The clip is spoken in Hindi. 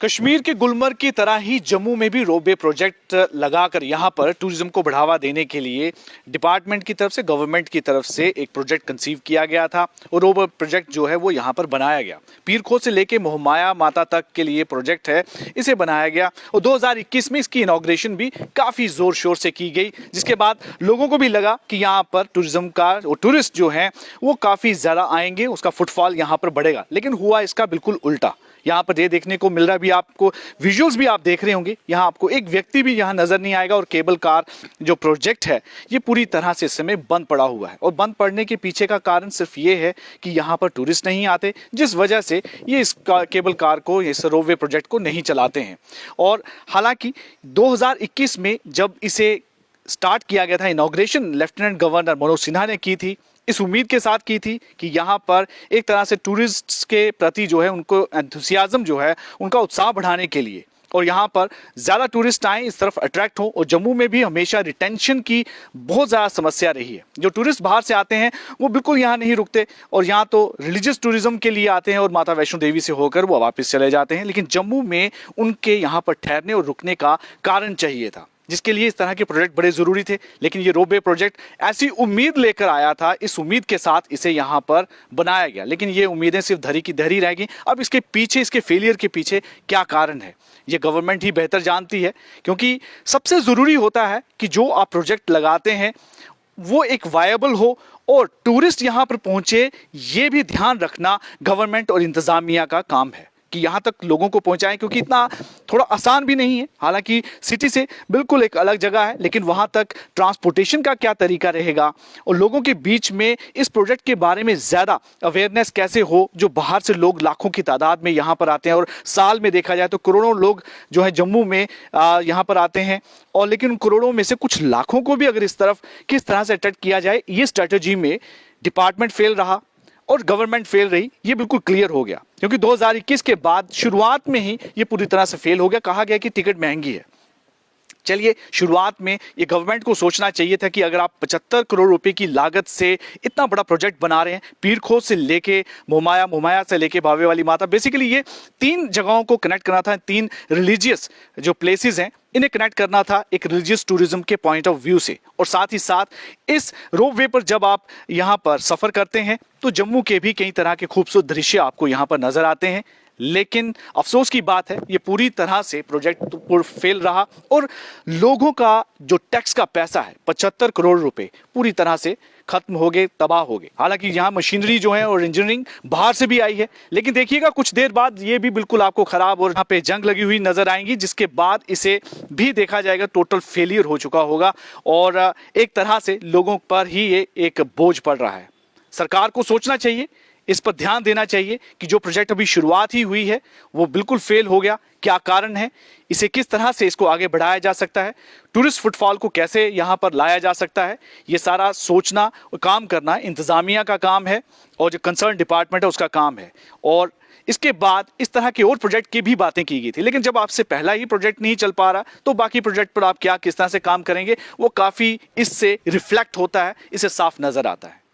कश्मीर के गुलमर्ग की तरह ही जम्मू में भी रोपवे प्रोजेक्ट लगाकर यहाँ पर टूरिज्म को बढ़ावा देने के लिए डिपार्टमेंट की तरफ से, गवर्नमेंट की तरफ से एक प्रोजेक्ट कंसीव किया गया था और रोपवे प्रोजेक्ट जो है वो यहाँ पर बनाया गया। पीरखोद से लेके मोहमाया माता तक के लिए प्रोजेक्ट है, इसे बनाया गया और 2021 में इसकी इनॉग्रेशन भी काफ़ी ज़ोर शोर से की गई, जिसके बाद लोगों को भी लगा कि यहाँ पर टूरिज्म का और टूरिस्ट जो हैं वो काफ़ी ज़्यादा आएंगे, उसका फुटफॉल यहाँ पर बढ़ेगा। लेकिन हुआ इसका बिल्कुल उल्टा। यहाँ पर ये देखने को मिल रहा है, भी आपको विजुअल्स भी आप देख रहे होंगे, यहाँ आपको एक व्यक्ति भी यहाँ नजर नहीं आएगा और केबल कार जो प्रोजेक्ट है ये पूरी तरह से इस समय बंद पड़ा हुआ है। और बंद पड़ने के पीछे का कारण सिर्फ ये है कि यहाँ पर टूरिस्ट नहीं आते, जिस वजह से ये इस केबल कार को, इस रोपवे प्रोजेक्ट को नहीं चलाते हैं। और हालांकि 2021 में जब इसे स्टार्ट किया गया था, inauguration lieutenant governor Manoj Sinha ने की थी, इस उम्मीद के साथ की थी कि यहाँ पर एक तरह से टूरिस्ट्स के प्रति जो है उनको एंथुसियाज्म जो है उनका उत्साह बढ़ाने के लिए और यहाँ पर ज़्यादा टूरिस्ट आएँ, इस तरफ अट्रैक्ट हो। और जम्मू में भी हमेशा रिटेंशन की बहुत ज़्यादा समस्या रही है। जो टूरिस्ट बाहर से आते हैं वो बिल्कुल यहाँ नहीं रुकते और यहाँ तो रिलीजियस टूरिज्म के लिए आते हैं और माता वैष्णो देवी से होकर वो वापस चले जाते हैं। लेकिन जम्मू में उनके यहाँ पर ठहरने और रुकने का कारण चाहिए था, जिसके लिए इस तरह के प्रोजेक्ट बड़े ज़रूरी थे। लेकिन ये रोपवे प्रोजेक्ट ऐसी उम्मीद लेकर आया था, इस उम्मीद के साथ इसे यहाँ पर बनाया गया, लेकिन ये उम्मीदें सिर्फ धरी की धरी रह गई। अब इसके पीछे, इसके फेलियर के पीछे क्या कारण है, ये गवर्नमेंट ही बेहतर जानती है। क्योंकि सबसे ज़रूरी होता है कि जो आप प्रोजेक्ट लगाते हैं वो एक वायबल हो और टूरिस्ट यहाँ पर पहुँचे, ये भी ध्यान रखना गवर्नमेंट और इंतज़ामिया का काम है कि यहाँ तक लोगों को पहुँचाएं। क्योंकि इतना थोड़ा आसान भी नहीं है, हालांकि सिटी से बिल्कुल एक अलग जगह है, लेकिन वहाँ तक ट्रांसपोर्टेशन का क्या तरीका रहेगा और लोगों के बीच में इस प्रोजेक्ट के बारे में ज़्यादा अवेयरनेस कैसे हो। जो बाहर से लोग लाखों की तादाद में यहाँ पर आते हैं और साल में देखा जाए तो करोड़ों लोग जो है जम्मू में यहाँ पर आते हैं, और लेकिन उन करोड़ों में से कुछ लाखों को भी अगर इस तरफ किस तरह से अट्रैक्ट किया जाए, ये स्ट्रेटजी में डिपार्टमेंट फेल रहा और गवर्नमेंट फेल रही, ये बिल्कुल क्लियर हो गया। क्योंकि 2021 के बाद शुरुआत में ही ये पूरी तरह से फेल हो गया। कहा गया कि टिकट महंगी है। चलिए, शुरुआत में ये गवर्नमेंट को सोचना चाहिए था कि अगर आप 75 करोड़ रुपए की लागत से इतना बड़ा प्रोजेक्ट बना रहे हैं, पीरखोद से लेके मोहमाया, मोहमाया से लेके भावे वाली माता, बेसिकली ये 3 जगहों को कनेक्ट करना था, 3 रिलीजियस जो प्लेसेस हैं इन्हें कनेक्ट करना था एक रिलीजियस टूरिज्म के पॉइंट ऑफ व्यू से। और साथ ही साथ इस रोपवे पर जब आप यहाँ पर सफ़र करते हैं तो जम्मू के भी कई तरह के खूबसूरत दृश्य आपको यहाँ पर नज़र आते हैं। लेकिन अफसोस की बात है, ये पूरी तरह से प्रोजेक्ट फेल रहा और लोगों का जो टैक्स का पैसा है 75 करोड़ रुपए पूरी तरह से खत्म हो गए, तबाह हो गए। हालांकि यहाँ मशीनरी जो है और इंजीनियरिंग बाहर से भी आई है, लेकिन देखिएगा कुछ देर बाद ये भी बिल्कुल आपको खराब और यहाँ पे जंग लगी हुई नजर आएंगी, जिसके बाद इसे भी देखा जाएगा टोटल फेलियर हो चुका होगा और एक तरह से लोगों पर ही ये एक बोझ पड़ रहा है। सरकार को सोचना चाहिए, इस पर ध्यान देना चाहिए कि जो प्रोजेक्ट अभी शुरुआत ही हुई है वो बिल्कुल फेल हो गया, क्या कारण है, इसे किस तरह से इसको आगे बढ़ाया जा सकता है, टूरिस्ट फुटफॉल को कैसे यहाँ पर लाया जा सकता है, ये सारा सोचना और काम करना इंतज़ामिया का काम है और जो कंसर्न डिपार्टमेंट है उसका काम है। और इसके बाद इस तरह के और प्रोजेक्ट की भी बातें की गई थी, लेकिन जब आपसे पहला ही प्रोजेक्ट नहीं चल पा रहा तो बाकी प्रोजेक्ट पर आप क्या किस तरह से काम करेंगे वो काफ़ी इससे रिफ्लेक्ट होता है, इसे साफ नज़र आता है।